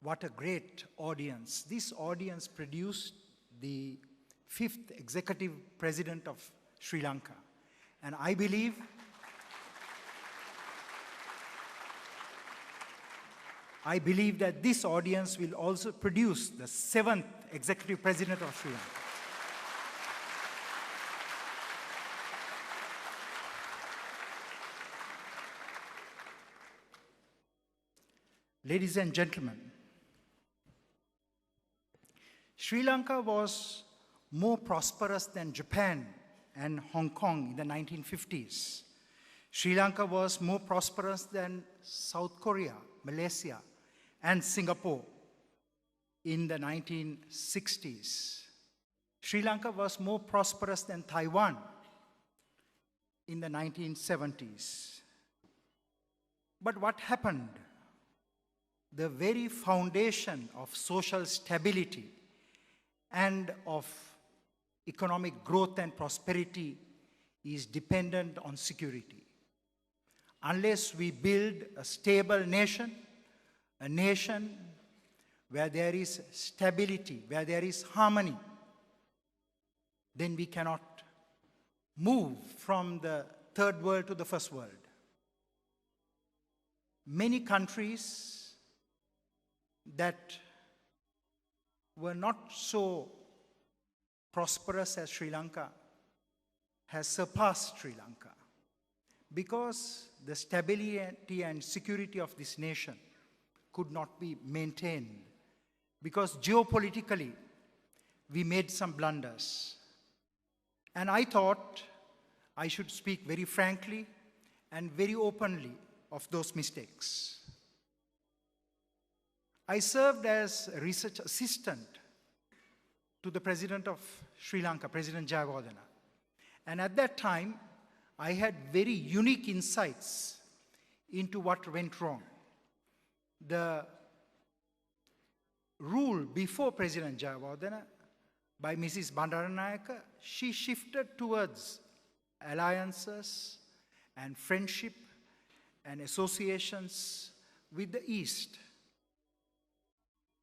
What a great audience. This audience produced the 5th executive president of Sri Lanka. And I believe that this audience will also produce the 7th executive president of Sri Lanka. Ladies and gentlemen, Sri Lanka was more prosperous than Japan and Hong Kong in the 1950s. Sri Lanka was more prosperous than South Korea, Malaysia, and Singapore in the 1960s. Sri Lanka was more prosperous than Taiwan in the 1970s. But what happened? The very foundation of social stability and of economic growth and prosperity is dependent on security. Unless we build a stable nation, a nation where there is stability, where there is harmony, then we cannot move from the third world to the first world. Many countries that were not so prosperous as Sri Lanka has surpassed Sri Lanka because the stability and security of this nation could not be maintained, because geopolitically we made some blunders. And I thought I should speak very frankly and very openly of those mistakes. I served as a research assistant to the President of Sri Lanka, President Jayawardena. And at that time, I had very unique insights into what went wrong. The rule before President Jayawardena by Mrs. Bandaranayake, she shifted towards alliances and friendship and associations with the East.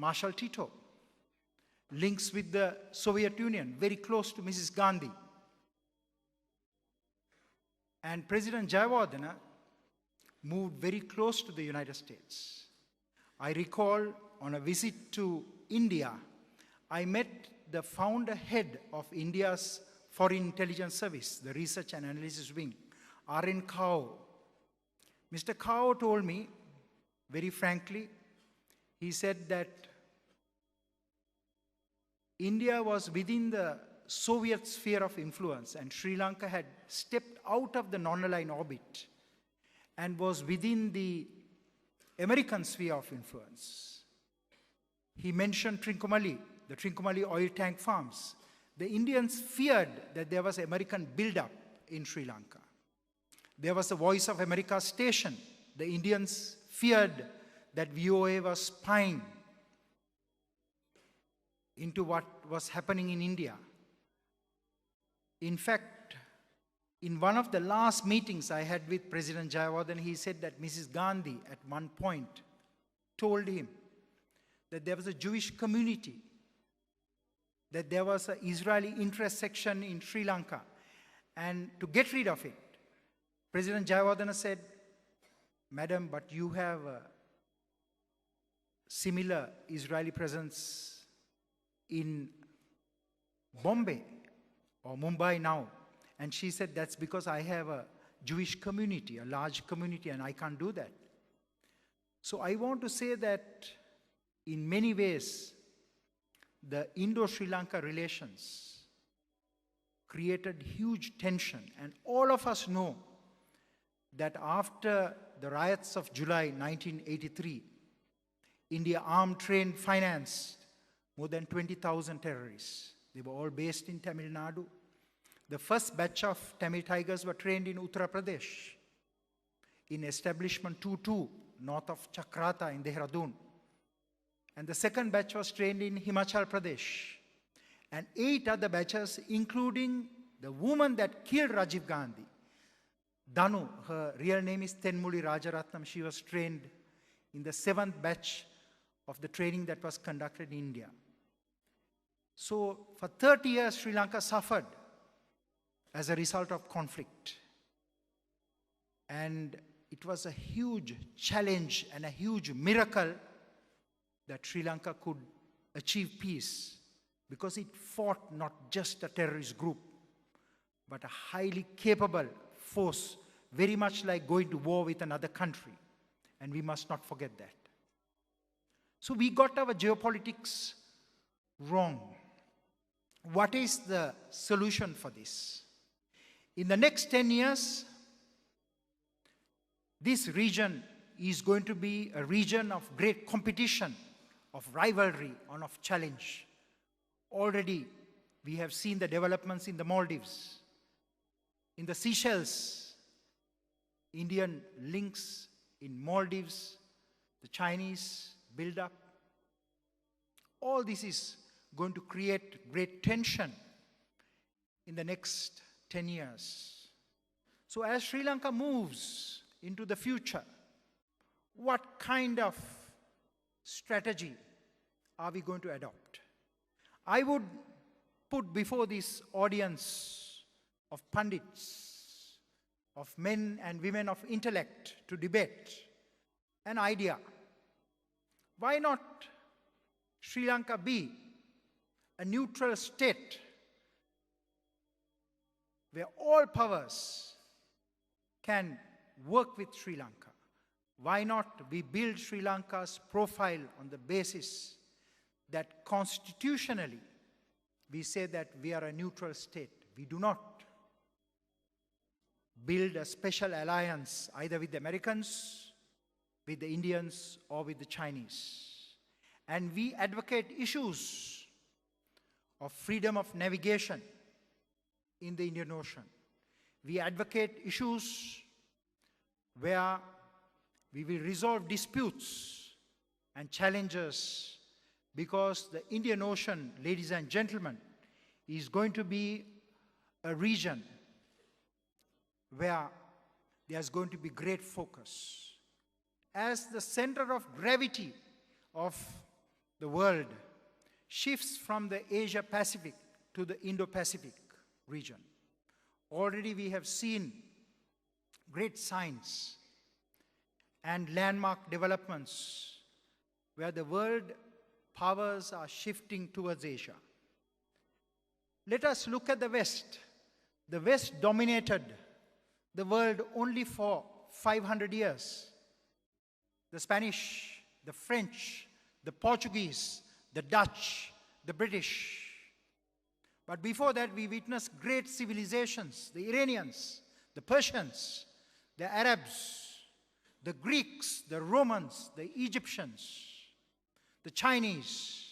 Marshal Tito, links with the Soviet Union, very close to Mrs. Gandhi. And President Jayawardena moved very close to the United States. I recall on a visit to India, I met the founder head of India's Foreign Intelligence Service, the Research and Analysis Wing, R.N. Kao. Mr. Kao told me, very frankly, he said that India was within the Soviet sphere of influence and Sri Lanka had stepped out of the non-aligned orbit and was within the American sphere of influence. He mentioned Trincomalee, the Trincomalee oil tank farms. The Indians feared that there was American buildup in Sri Lanka. There was a Voice of America station. The Indians feared that VOA was spying into what was happening in India. In fact, in one of the last meetings I had with President Jayawardena, he said that Mrs. Gandhi at one point told him that there was a Jewish community, that there was an Israeli interest section in Sri Lanka, and to get rid of it, President Jayawardena said, "Madam, but you have a similar Israeli presence in Bombay or Mumbai now." And she said, "That's because I have a Jewish community, a large community, and I can't do that." So I want to say that in many ways, the Indo-Sri Lanka relations created huge tension. And all of us know that after the riots of July 1983, India armed, trained, financed more than 20,000 terrorists. They were all based in Tamil Nadu. The first batch of Tamil Tigers were trained in Uttar Pradesh, in Establishment 22, north of Chakrata in Dehradun. And the second batch was trained in Himachal Pradesh. And 8 other batches, including the woman that killed Rajiv Gandhi, Danu, her real name is Tenmuli Rajaratnam. She was trained in the 7th batch of the training that was conducted in India. So for 30 years, Sri Lanka suffered as a result of conflict. And it was a huge challenge and a huge miracle that Sri Lanka could achieve peace, because it fought not just a terrorist group, but a highly capable force, very much like going to war with another country. And we must not forget that. So we got our geopolitics wrong. What is the solution for this? In the next 10 years, this region is going to be a region of great competition, of rivalry, and of challenge. Already, we have seen the developments in the Maldives, in the Seychelles, Indian links in Maldives, the Chinese build-up. All this is going to create great tension in the next 10 years. So as Sri Lanka moves into the future, what kind of strategy are we going to adopt? I would put before this audience of pundits, of men and women of intellect to debate an idea. Why not Sri Lanka be a neutral state where all powers can work with Sri Lanka? Why not we build Sri Lanka's profile on the basis that constitutionally we say that we are a neutral state? We do not build a special alliance either with the Americans, with the Indians, or with the Chinese. And we advocate issues of freedom of navigation in the Indian Ocean. We advocate issues where we will resolve disputes and challenges, because the Indian Ocean, ladies and gentlemen, is going to be a region where there's going to be great focus. As the center of gravity of the world shifts from the Asia-Pacific to the Indo-Pacific region, already we have seen great signs and landmark developments where the world powers are shifting towards Asia. Let us look at the West. The West dominated the world only for 500 years. The Spanish, the French, the Portuguese, the Dutch, the British. But before that, we witnessed great civilizations: the Iranians, the Persians, the Arabs, the Greeks, the Romans, the Egyptians, the Chinese.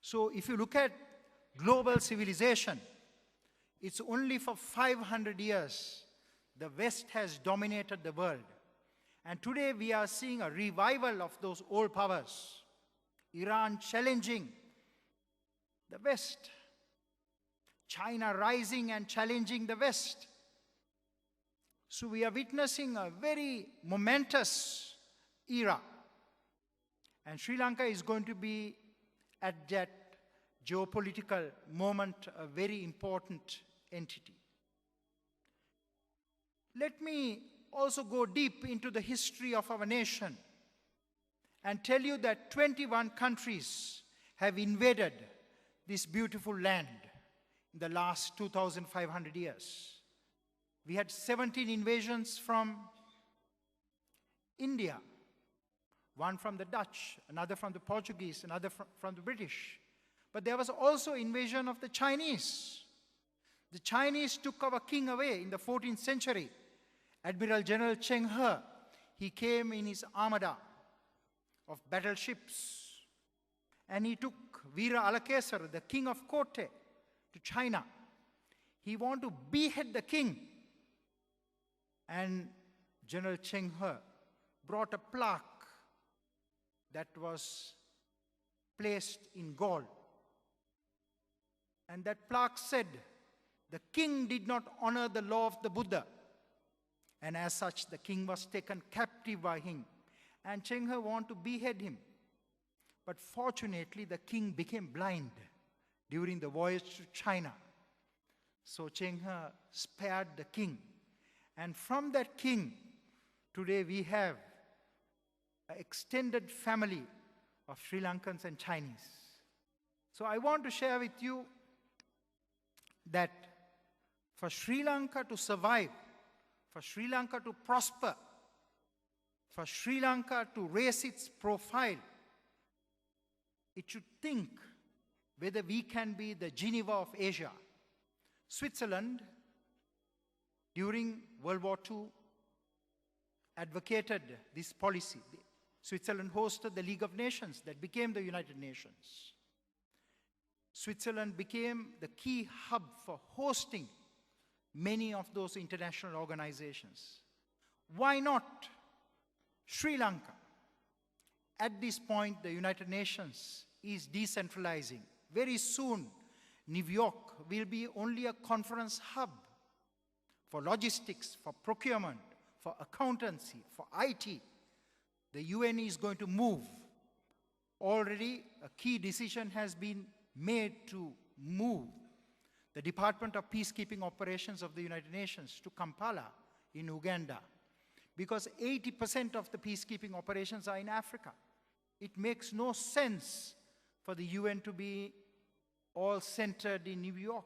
So if you look at global civilization, it's only for 500 years the West has dominated the world. And today we are seeing a revival of those old powers. Iran challenging the West. China rising and challenging the West. So we are witnessing a very momentous era. And Sri Lanka is going to be, at that geopolitical moment, a very important entity. Let me also go deep into the history of our nation and tell you that 21 countries have invaded this beautiful land in the last 2,500 years. We had 17 invasions from India, one from the Dutch, another from the Portuguese, another from the British. But there was also invasion of the Chinese. The Chinese took our king away in the 14th century. Admiral General Cheng He, he came in his armada of battleships, and he took Veera Alakesar, the king of Kotte, to China. He wanted to behead the king. And General Cheng He brought a plaque that was placed in gold. And that plaque said, "The king did not honor the law of the Buddha." And as such, the king was taken captive by him. And Cheng He wanted to behead him. But fortunately, the king became blind during the voyage to China. So Cheng He spared the king. And from that king, today we have an extended family of Sri Lankans and Chinese. So I want to share with you that for Sri Lanka to survive, for Sri Lanka to prosper, for Sri Lanka to raise its profile, it should think whether we can be the Geneva of Asia. Switzerland, during World War II, advocated this policy. Switzerland hosted the League of Nations that became the United Nations. Switzerland became the key hub for hosting many of those international organizations. Why not Sri Lanka? At this point, the United Nations is decentralizing. Very soon, New York will be only a conference hub for logistics, for procurement, for accountancy, for IT. The UN is going to move. Already, a key decision has been made to move the Department of Peacekeeping Operations of the United Nations to Kampala in Uganda, because 80% of the peacekeeping operations are in Africa. It makes no sense for the UN to be all centered in New York.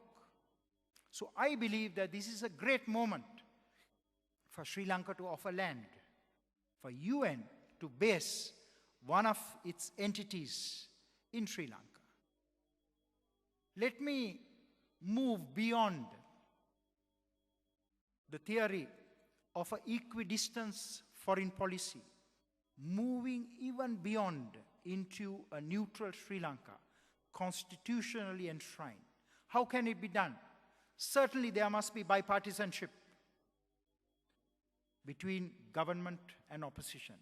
So I believe that this is a great moment for Sri Lanka to offer land, for UN to base one of its entities in Sri Lanka. Let me move beyond the theory of an equidistant foreign policy, moving even beyond into a neutral Sri Lanka, constitutionally enshrined. How can it be done? Certainly there must be bipartisanship between government and opposition.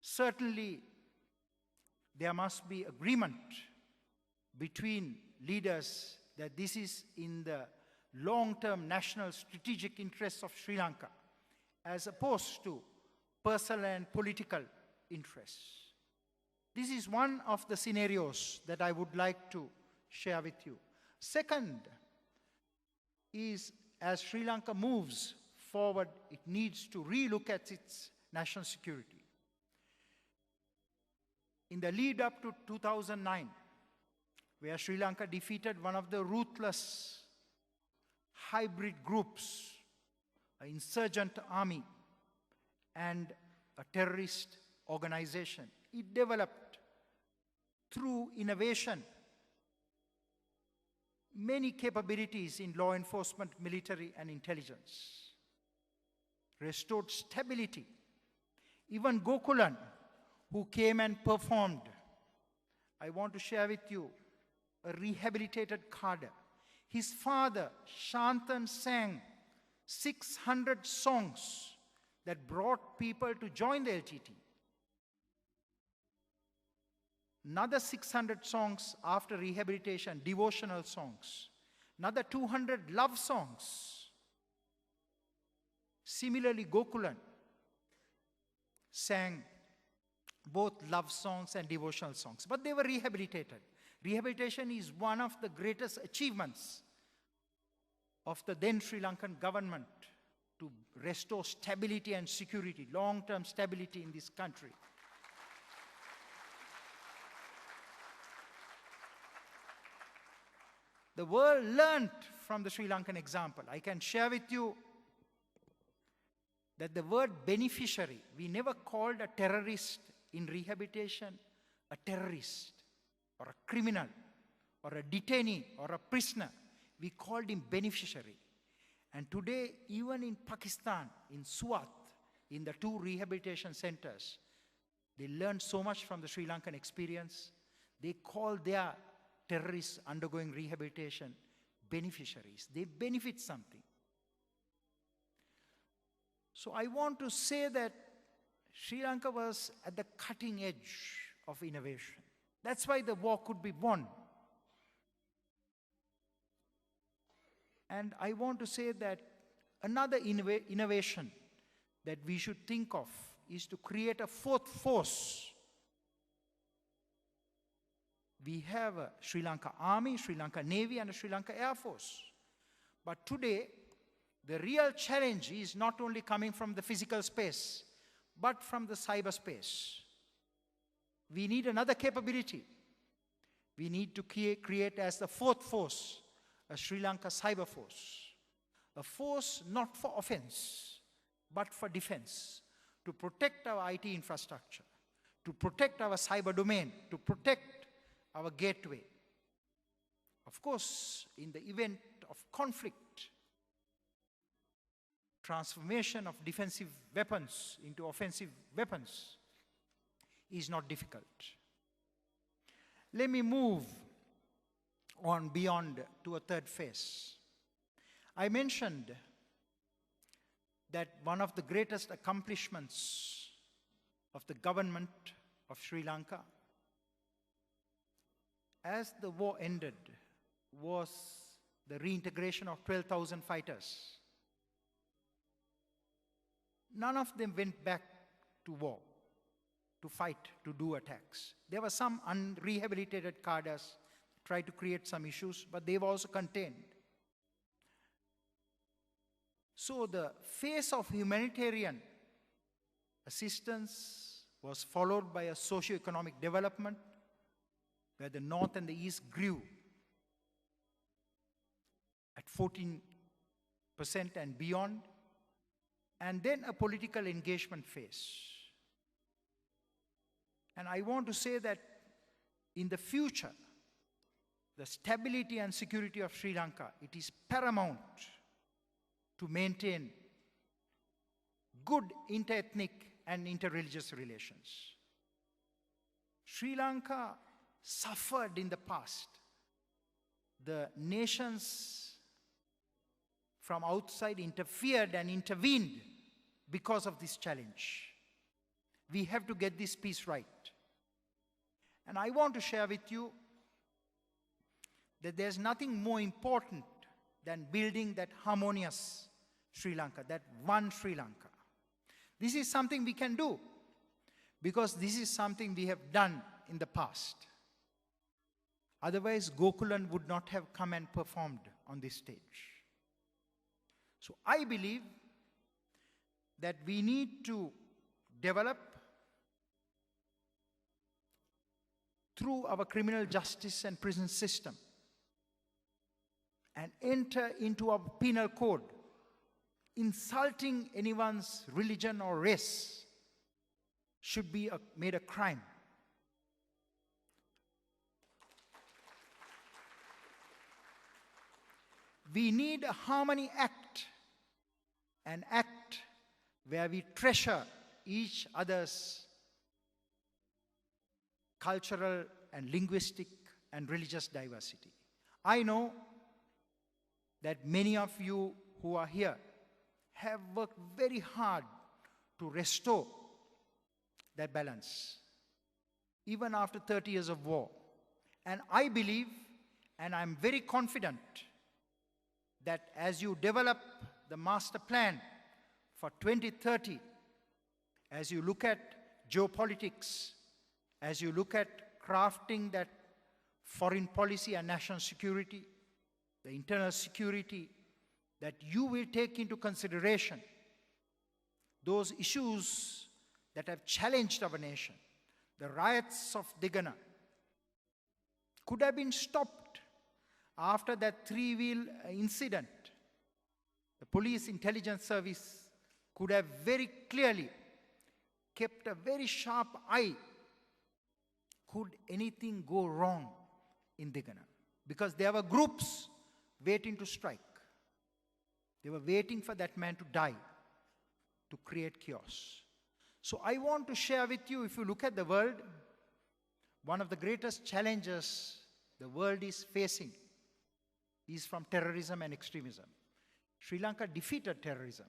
Certainly there must be agreement between leaders that this is in the long-term national strategic interests of Sri Lanka, as opposed to personal and political interests. This is one of the scenarios that I would like to share with you. Second is, as Sri Lanka moves forward, it needs to relook at its national security. In the lead up to 2009, where Sri Lanka defeated one of the ruthless hybrid groups, an insurgent army and a terrorist organization. It developed through innovation many capabilities in law enforcement, military, and intelligence. Restored stability. Even Gokulan, who came and performed, I want to share with you a rehabilitated cadre. His father, Shantan, sang 600 songs that brought people to join the LTT. Another 600 songs after rehabilitation, devotional songs. Another 200 love songs. Similarly, Gokulan sang both love songs and devotional songs, but they were rehabilitated. Rehabilitation is one of the greatest achievements of the then Sri Lankan government to restore stability and security, long-term stability in this country. The world learned from the Sri Lankan example. I can share with you that the word beneficiary, we never called a terrorist in rehabilitation a terrorist or a criminal or a detainee or a prisoner. We called him beneficiary. And today, even in Pakistan, in Swat, in the 2 rehabilitation centers, they learned so much from the Sri Lankan experience. They call their terrorists undergoing rehabilitation beneficiaries. They benefit something. So I want to say that Sri Lanka was at the cutting edge of innovation. That's why the war could be won. And I want to say that another innovation that we should think of is to create a fourth force. We have a Sri Lanka Army, Sri Lanka Navy, and a Sri Lanka Air Force. But today, the real challenge is not only coming from the physical space, but from the cyberspace. We need another capability. We need to create as the fourth force, a Sri Lanka cyber force. A force not for offense, but for defense, to protect our IT infrastructure, to protect our cyber domain, to protect our gateway. Of course, in the event of conflict, transformation of defensive weapons into offensive weapons is not difficult. Let me move on beyond to a third phase. I mentioned that one of the greatest accomplishments of the government of Sri Lanka, as the war ended, was the reintegration of 12,000 fighters. None of them went back to war, to fight, to do attacks. There were some unrehabilitated cadres tried to create some issues, but they were also contained. So the phase of humanitarian assistance was followed by a socio-economic development where the North and the East grew at 14% and beyond, and then a political engagement phase. And I want to say that in the future, the stability and security of Sri Lanka, it is paramount to maintain good inter-ethnic and inter-religious relations. Sri Lanka suffered in the past. The nations from outside interfered and intervened because of this challenge. We have to get this piece right. And I want to share with you that there's nothing more important than building that harmonious Sri Lanka, that one Sri Lanka. This is something we can do because this is something we have done in the past. Otherwise, Gokulan would not have come and performed on this stage. So I believe that we need to develop through our criminal justice and prison system and enter into our penal code. Insulting anyone's religion or race should be made a crime. We need a Harmony Act, an act where we treasure each other's cultural and linguistic and religious diversity. I know that many of you who are here have worked very hard to restore that balance, even after 30 years of war. And I believe, and I'm very confident, that as you develop the master plan for 2030, as you look at geopolitics, as you look at crafting that foreign policy and national security, the internal security, that you will take into consideration those issues that have challenged our nation. The riots of Digana could have been stopped after that three-wheel incident. The police intelligence service could have very clearly kept a very sharp eye. Could anything go wrong in Digana? Because there were groups waiting to strike. They were waiting for that man to die, to create chaos. So I want to share with you, if you look at the world, one of the greatest challenges the world is facing is from terrorism and extremism. Sri Lanka defeated terrorism,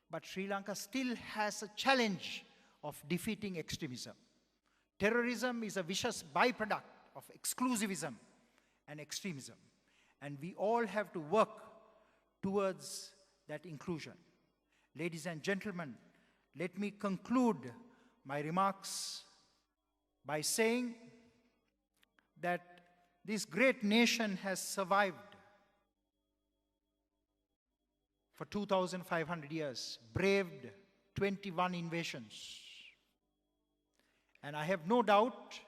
but Sri Lanka still has a challenge of defeating extremism. Terrorism is a vicious byproduct of exclusivism and extremism, and we all have to work towards that inclusion. Ladies and gentlemen, let me conclude my remarks by saying that this great nation has survived for 2,500 years, braved 21 invasions. And I have no doubt,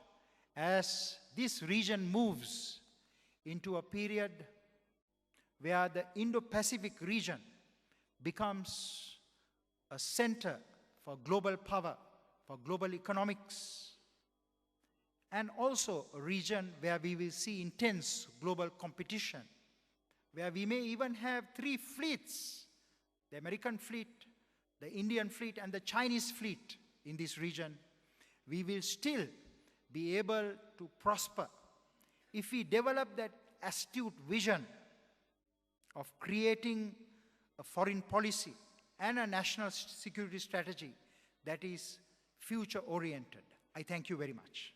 as this region moves into a period where the Indo-Pacific region becomes a center for global power, for global economics, and also a region where we will see intense global competition, where we may even have 3 fleets, the American fleet, the Indian fleet, and the Chinese fleet in this region. We will still be able to prosper if we develop that astute vision of creating a foreign policy and a national security strategy that is future-oriented. I thank you very much.